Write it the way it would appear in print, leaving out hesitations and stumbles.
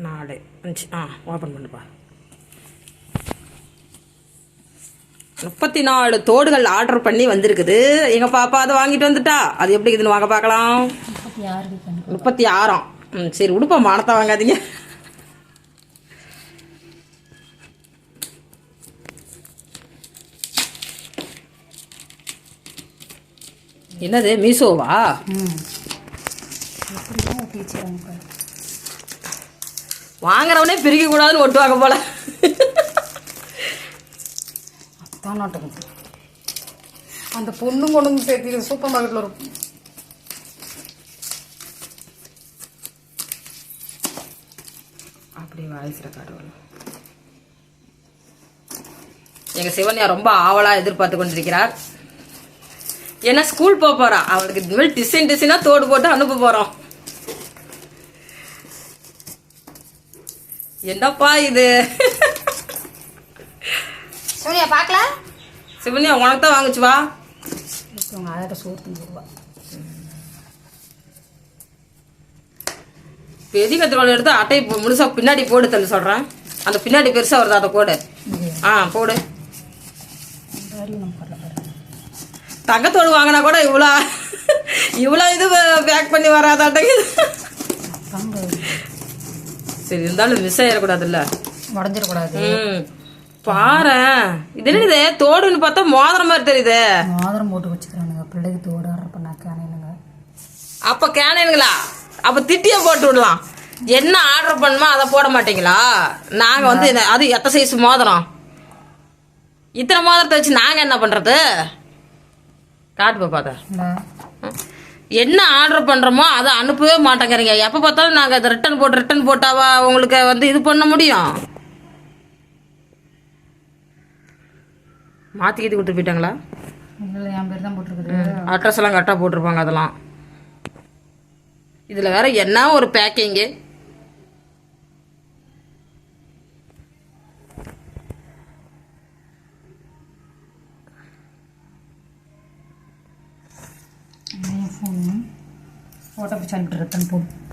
4 5 open பண்ணுப்பா. 34 தோடுகள் order பண்ணி வந்திருக்குது. எங்கள் பாப்பா அதை வாங்கிட்டு வந்துட்டா. அது எப்படி இருக்குதுன்னு வாங்க பார்க்கலாம். 36. சரி உடுப்பா, மானத்தை வாங்காதீங்க. என்னது மீஷோவா? வாங்குறவனே பிரிக்க கூடாதுன்னு ஒட்டுவாங்க போல. அதான் நாட்டுக்கு அந்த பொண்ணு கொண்டு சேர்த்து சூப்பர் மார்க்கெட்டில் இருக்கும். அப்படி வாய்ஸில் காட்டுவாங்க. எங்கள் சிவன்யா ரொம்ப ஆவலாக எதிர்பார்த்து கொண்டிருக்கிறார். ஏன்னா ஸ்கூல் போக போறா. அவளுக்கு இந்த மாதிரி டிசைனாக தோடு போட்டு அனுப்ப போகிறோம். என்னப்பா இது? சிவனியா பார்க்கல. சிவனியா உனக்கு தான் வாங்குச்சு வா. உங்கள் ஆயிரட்ட சோறு தந்துருவா. பெரிய கத்திரிக்கோள் எடுத்து அட்டை முழுசா பின்னாடி போடு தள்ளு சொல்கிறேன். அந்த பின்னாடி பெருசாக வருது, அதை போடு. போடு. தங்கத்தோடு வாங்கினா கூட இவ்வளோ இது பேக் பண்ணி வராதாட்டங்க. சரி இருந்தாலும் மிஸ் ஆயிடக்கூடாதுல்ல, உடஞ்சிடக்கூடாது. பாரு இது என்னது தோடுன்னு பார்த்தா மோதிரம் மாதிரி தெரியுது. மோதிரம் போட்டு வச்சுக்கிறானுங்க பிள்ளைக்கு தோடு ஆர்டர் பண்ணா கேனேனுங்க. அப்போ கேனேனுங்களா? அப்போ திட்டியே போட்டு விடலாம். என்ன ஆர்டர் பண்ணுமோ அதை போட மாட்டீங்களா? நாங்கள் வந்து அது எத்த சைஸ் மோதிரம், இத்தனை மோதிரத்தை வச்சு நாங்கள் என்ன பண்ணுறது? காட்டு பாப்பாத. என்ன ஆர்டர் பண்ணுறோமோ அதை அனுப்பவே மாட்டேங்கிறீங்க. எப்போ பார்த்தாலும் நாங்கள் அதை ரிட்டன் போட்டாவா உங்களுக்கு வந்து இது பண்ண முடியும்? மாற்றிக்கிட்டு கொடுத்து போயிட்டாங்களா? இல்லை, என் பேர் தான் போட்டிருக்குது. அட்ரஸ் எல்லாம் கரெக்டாக போட்டிருப்பாங்க. அதெல்லாம் இதில் வேற என்ன ஒரு பேக்கிங்கு. ஃபோன் ஃபோட்டோ பிடிச்சி அனுப்பிட்டு ரிட்டன் போடு.